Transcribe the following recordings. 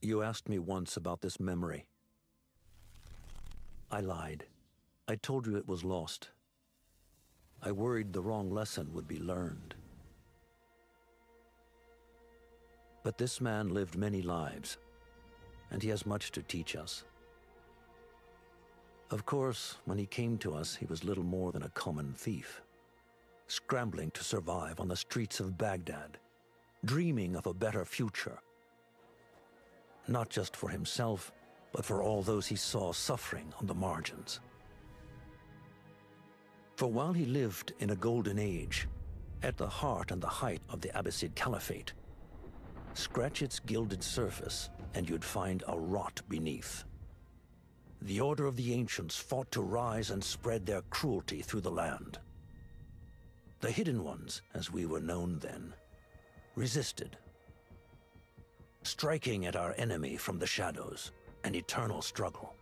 You asked me once about this memory. I lied. I told you it was lost. I worried the wrong lesson would be learned. But this man lived many lives, and he has much to teach us. Of course, when he came to us, he was little more than a common thief, scrambling to survive on the streets of Baghdad, dreaming of a better future. Not just for himself, but for all those he saw suffering on the margins. For while he lived in a golden age, at the heart and the height of the Abbasid Caliphate, scratch its gilded surface and you'd find a rot beneath. The Order of the Ancients fought to rise and spread their cruelty through the land. The Hidden Ones, as we were known then, resisted, striking at our enemy from the shadows, an eternal struggle.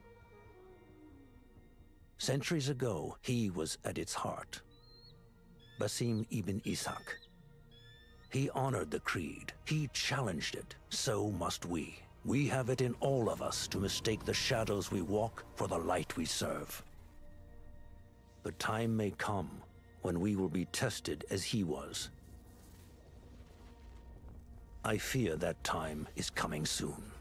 Centuries ago, he was at its heart. Basim Ibn Ishaq. He honored the creed. He challenged it. So must we. We have it in all of us to mistake the shadows we walk for the light we serve. The time may come when we will be tested as he was. I fear that time is coming soon.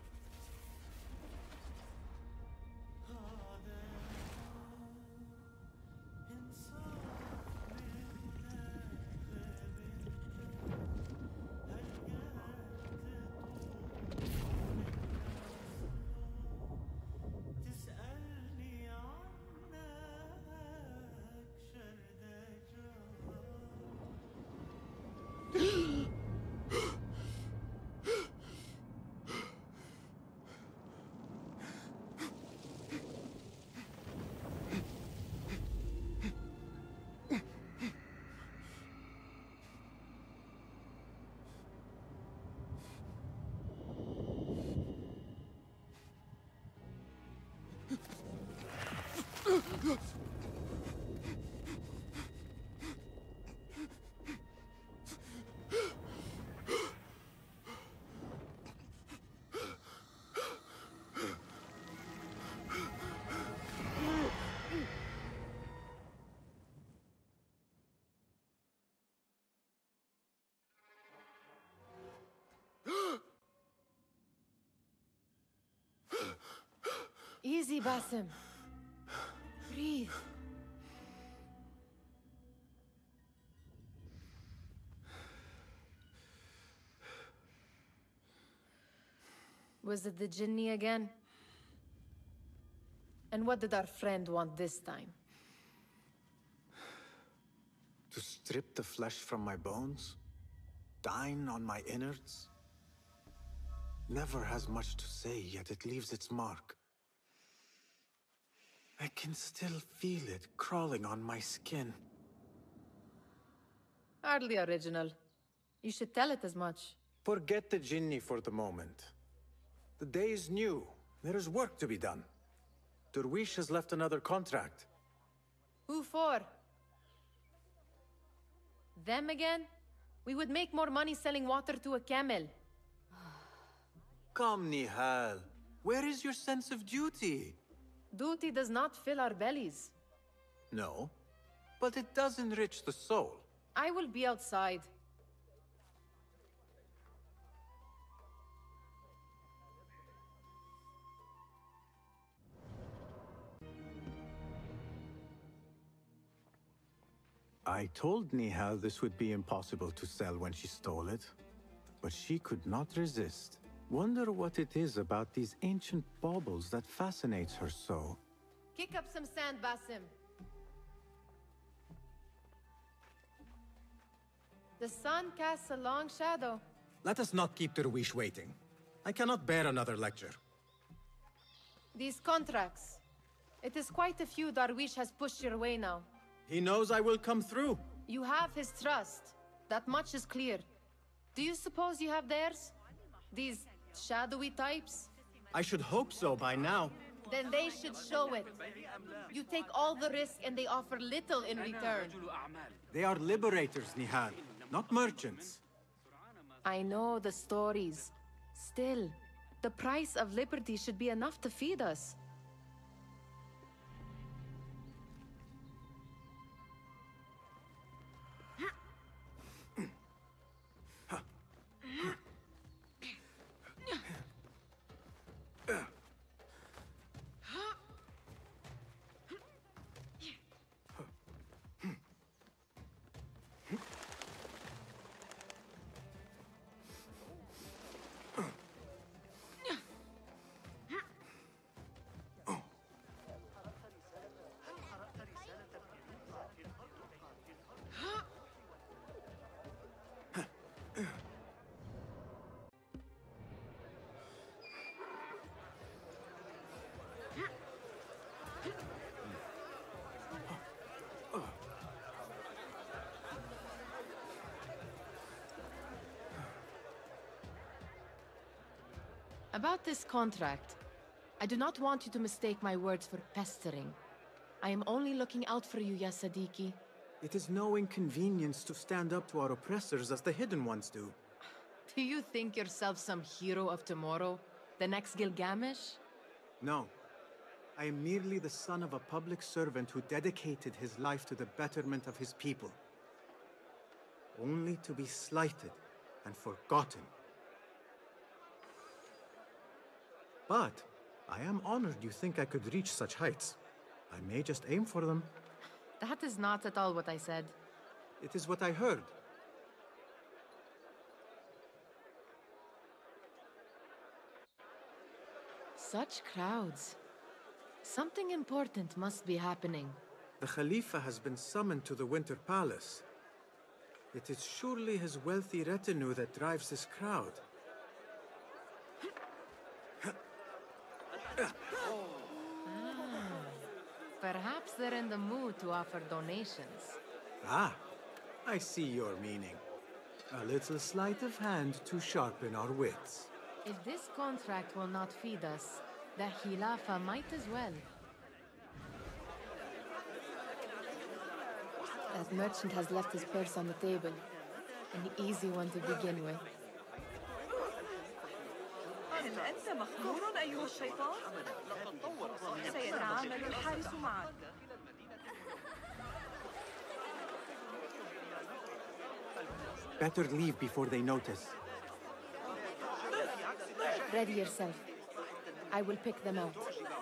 Easy, Basim. Breathe. Was it the Jinni again? And what did our friend want this time? To strip the flesh from my bones? Dine on my innards? Never has much to say, yet it leaves its mark. I can still feel it crawling on my skin. Hardly original. You should tell it as much. Forget the Jinni for the moment. The day is new. There is work to be done. Derwish has left another contract. Who for? Them again? We would make more money selling water to a camel. Come, Nihal. Where is your sense of duty? Duty does not fill our bellies. No, but it does enrich the soul. I will be outside. I told Nihal this would be impossible to sell when she stole it, but she could not resist. Wonder what it is about these ancient baubles that fascinates her so. Kick up some sand, Basim. The sun casts a long shadow. Let us not keep Derwish waiting. I cannot bear another lecture. These contracts. It is quite a few Darwish has pushed your way now. He knows I will come through. You have his trust. That much is clear. Do you suppose you have theirs? These shadowy types? I should hope so by now. Then they should show it. You take all the risk and they offer little in return. They are liberators, Nihal, not merchants. I know the stories. Still, The price of liberty should be enough to feed us. About this contract, I do not want you to mistake my words for pestering. I am only looking out for you, ya Sadiqi. It is no inconvenience to stand up to our oppressors as the Hidden Ones do. Do you think yourself some hero of tomorrow? The next Gilgamesh? No. I am merely the son of a public servant who dedicated his life to the betterment of his people. Only to be slighted and forgotten. But I am honored you think I could reach such heights. I may just aim for them. That is not at all what I said. It is what I heard. Such crowds. Something important must be happening. The Khalifa has been summoned to the Winter Palace. It is surely his wealthy retinue that drives this crowd. Perhaps they're in the mood to offer donations. Ah, I see your meaning. A little sleight of hand to sharpen our wits. If this contract will not feed us, the Khilafah might as well. That merchant has left his purse on the table. An easy one to begin with. هل أنت مخمور أيها الشيطان؟ سيتعامل الحارس معك. Better leave before they notice. Ready yourself. I will pick them out.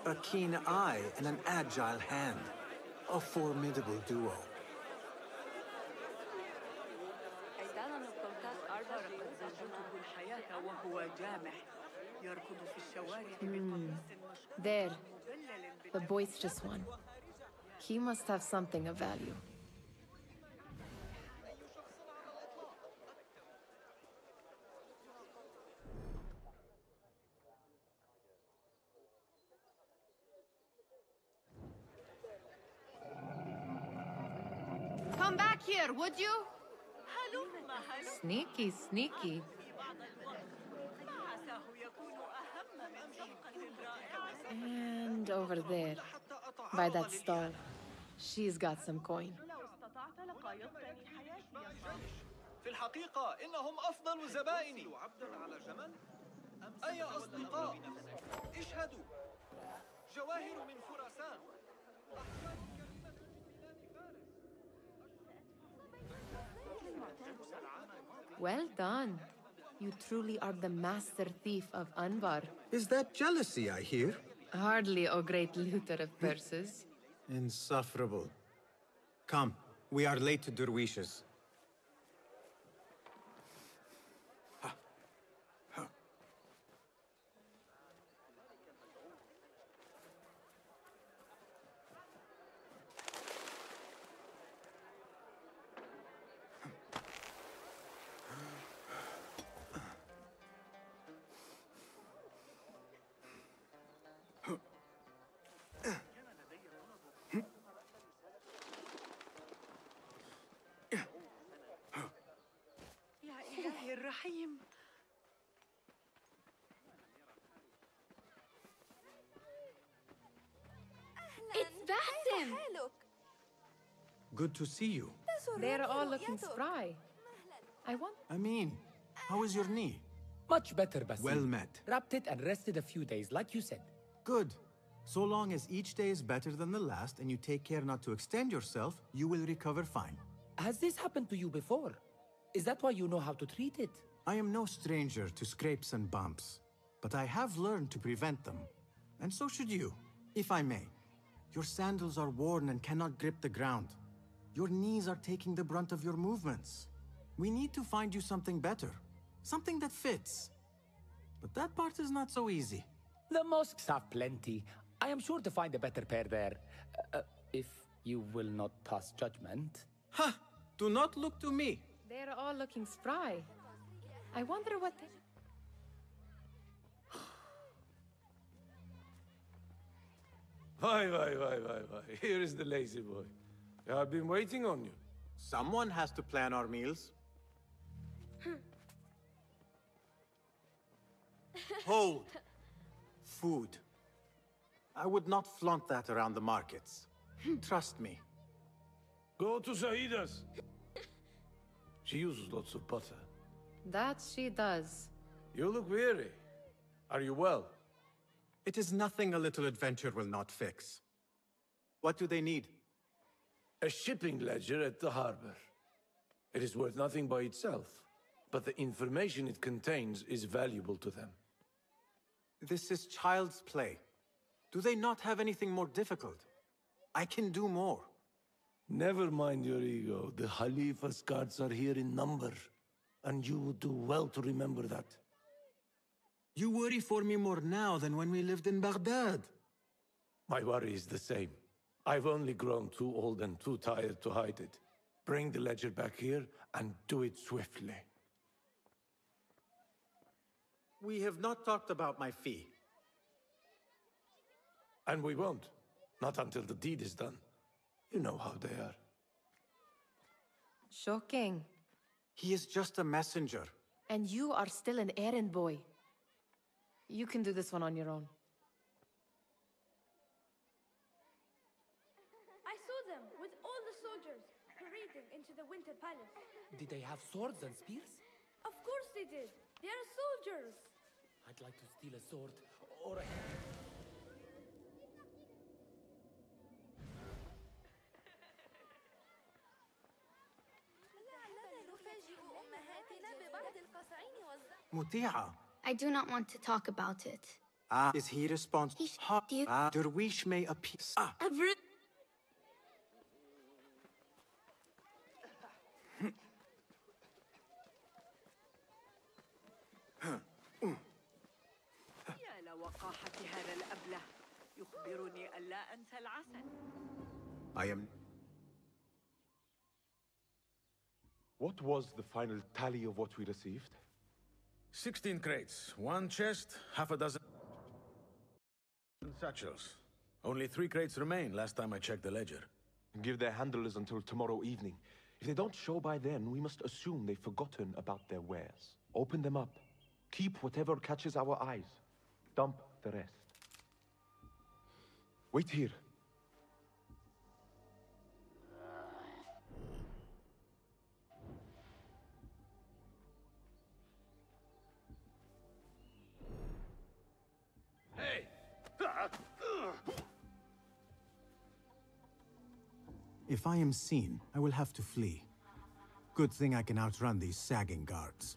A keen eye and an agile hand. A formidable duo. There. The boisterous one. He must have something of value. Come back here, would you? Sneaky, sneaky. And over there, by that stall, she's got some coin. في الحقيقة إنهم أفضل زبائني. أي أصدقاء اشهدوا جواهر من خراسان. Well done. You truly are the master thief of Anbar. Is that jealousy I hear? Hardly, O great looter of purses. Insufferable. Come, we are late to Derwishes. It's Basim! Good to see you. They're all looking spry. I Amin, how is your knee? Much better, Basim. Well met. Wrapped it and rested a few days, like you said. Good. So long as each day is better than the last and you take care not to extend yourself, you will recover fine. Has this happened to you before? Is that why you know how to treat it? I am no stranger to scrapes and bumps, but I have learned to prevent them. And so should you, if I may. Your sandals are worn and cannot grip the ground. Your knees are taking the brunt of your movements. We need to find you something better. Something that fits. But that part is not so easy. The mosques have plenty. I am sure to find a better pair there. If you will not pass judgment. Ha! Do not look to me. They're all looking spry. I wonder what they... Why. Here is the lazy boy. I've been waiting on you. Someone has to plan our meals. Hold. Food. I would not flaunt that around the markets. Trust me. Go to Saida's. She uses lots of butter. That she does. You look weary. Are you well? It is nothing a little adventure will not fix. What do they need? A shipping ledger at the harbor. It is worth nothing by itself, but the information it contains is valuable to them. This is child's play. Do they not have anything more difficult? I can do more. Never mind your ego. The Khalifa's guards are here in number, and you would do well to remember that. You worry for me more now than when we lived in Baghdad. My worry is the same. I've only grown too old and too tired to hide it. Bring the ledger back here, and do it swiftly. We have not talked about my fee. And we won't. Not until the deed is done. You know how they are. Shocking. He is just a messenger. And you are still an errand boy. You can do this one on your own. I saw them with all the soldiers parading into the Winter Palace. Did they have swords and spears? Of course they did. They are soldiers. I'd like to steal a sword, or a... Muti'a. I do not want to talk about it. Is he responsible? Derwish may appear. يا لوقاحة هذا الأبله يخبرني ألا أنسى العسل. I am... What was the final tally of what we received? 16 crates, 1 chest, half a dozen satchels. Only 3 crates remain last time I checked the ledger. Give their handlers until tomorrow evening. If they don't show by then, we must assume they've forgotten about their wares. Open them up. Keep whatever catches our eyes. Dump the rest. Wait here. Hey! If I am seen, I will have to flee. Good thing I can outrun these sagging guards.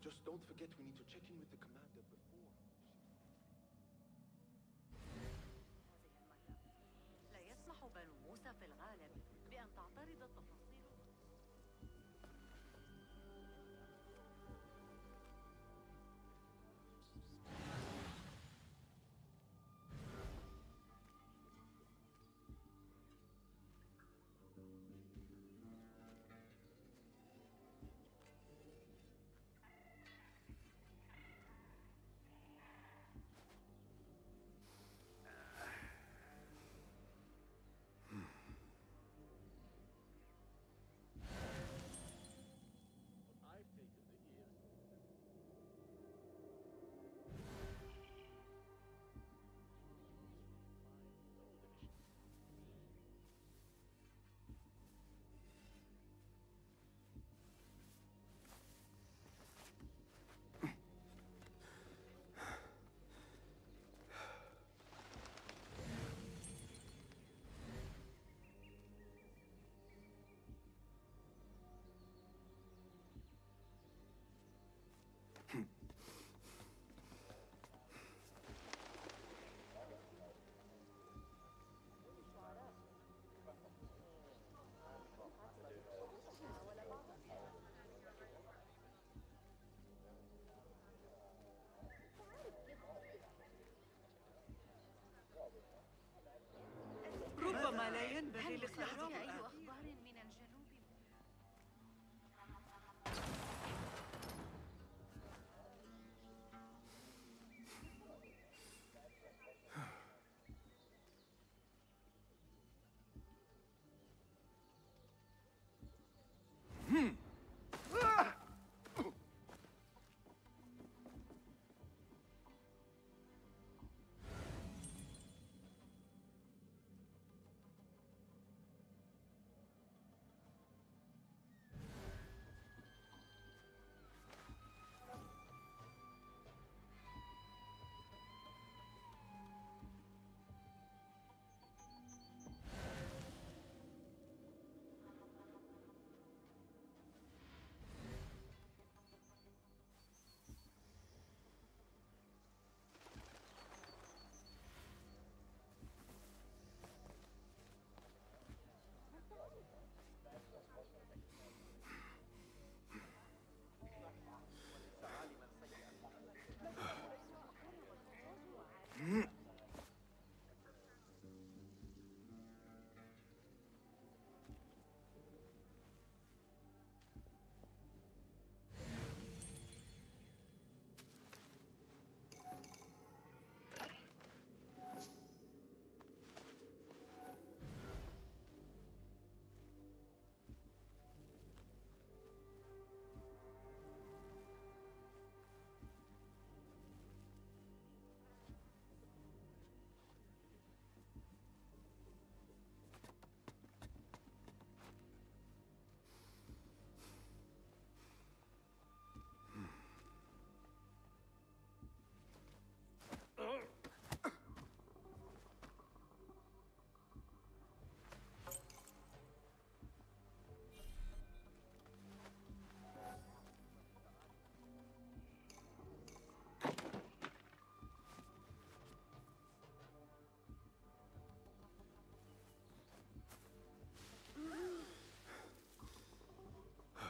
Just don't forget we need to check in with the commander before. لا يسمح بنو موسى في الغالب بأن تعترض التفاصيل.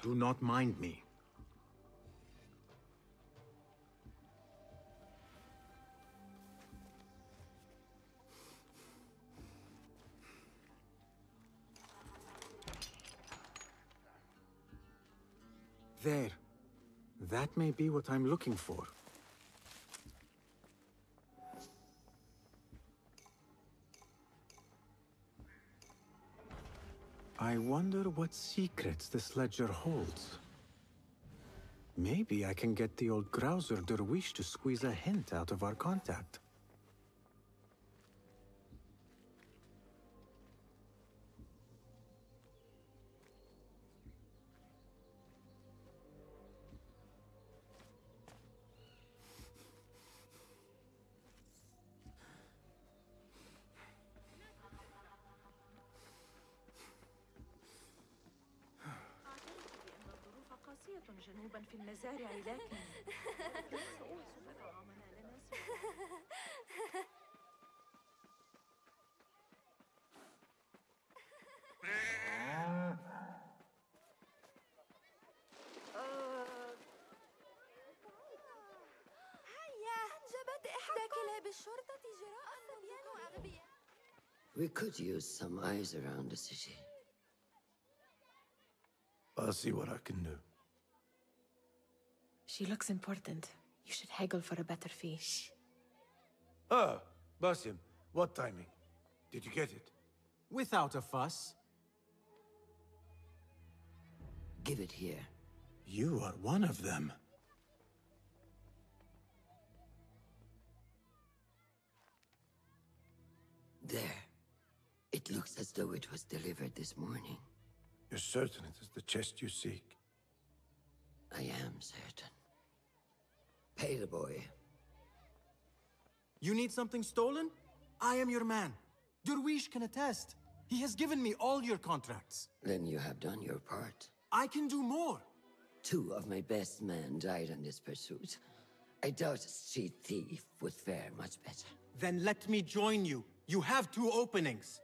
Do not mind me. There. That may be what I'm looking for. I wonder what secrets this ledger holds. Maybe I can get the old grouser Derwish to squeeze a hint out of our contact. جنوبا في المزارع لكن سأوصف طعامنا لنا هيا جبت إحدى كلاب الشرطة جراء صبيان أغبياء. We could use some eyes around the city. I'll see what I can do. She looks important. You should haggle for a better fee. Ah, Basim, what timing? Did you get it? Without a fuss. Give it here. You are one of them. There. It looks as though it was delivered this morning. You're certain it is the chest you seek? I am certain. Pay the boy. You need something stolen? I am your man. Derwish can attest. He has given me all your contracts. Then you have done your part. I can do more. 2 of my best men died in this pursuit. I doubt a street thief would fare much better. Then let me join you. You have 2 openings.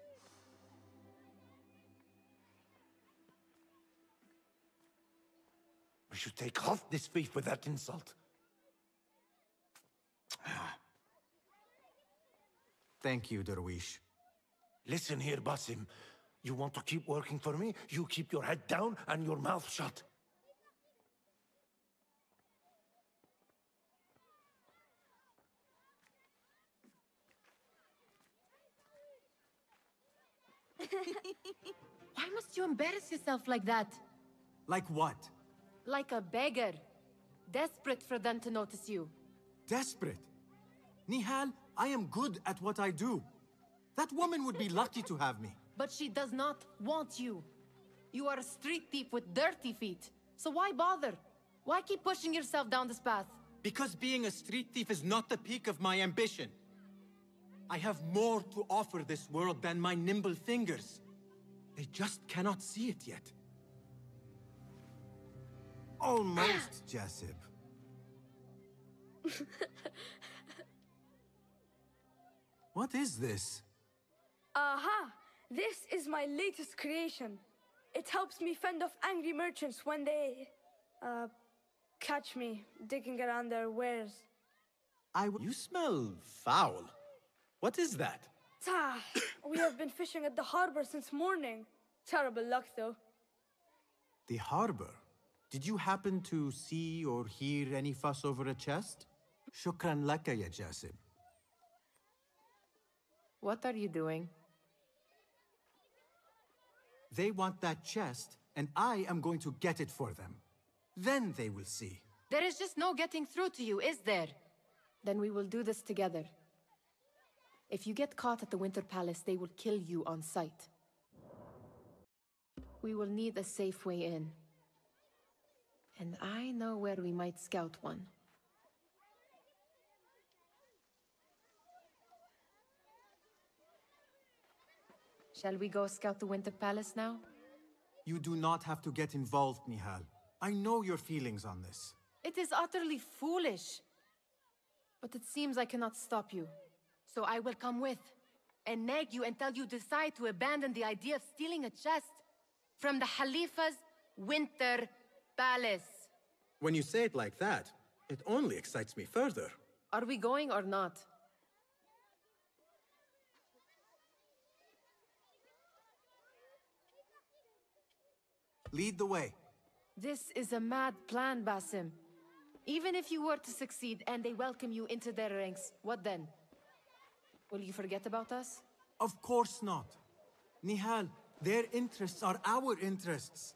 We should take half this thief with that insult. Thank you, Derwish. Listen here, Basim. You want to keep working for me? You keep your head down and your mouth shut. Why must you embarrass yourself like that? Like what? Like a beggar. Desperate for them to notice you. Desperate? Nihal, I am good at what I do. That woman would be lucky to have me. But she does not want you. You are a street thief with dirty feet. So why bother? Why keep pushing yourself down this path? Because being a street thief is not the peak of my ambition. I have more to offer this world than my nimble fingers. They just cannot see it yet. Almost, Jasib. What is this? Aha! This is my latest creation. It helps me fend off angry merchants when they, catch me digging around their wares. You smell foul. What is that? We have been fishing at the harbor since morning. Terrible luck, though. The harbor? Did you happen to see or hear any fuss over a chest? Shukran laka, ya Jasib. What are you doing? They want that chest, and I am going to get it for them. Then they will see. There is just no getting through to you, is there? Then we will do this together. If you get caught at the Winter Palace, they will kill you on sight. We will need a safe way in. And I know where we might scout one. Shall we go scout the Winter Palace now? You do not have to get involved, Nihal. I know your feelings on this. It is utterly foolish. But it seems I cannot stop you. So I will come with, and nag you until you decide to abandon the idea of stealing a chest from the Khalifa's Winter Palace. When you say it like that, it only excites me further. Are we going or not? Lead the way. This is a mad plan, Basim. Even if you were to succeed and they welcome you into their ranks, what then? Will you forget about us? Of course not. Nihal, their interests are our interests.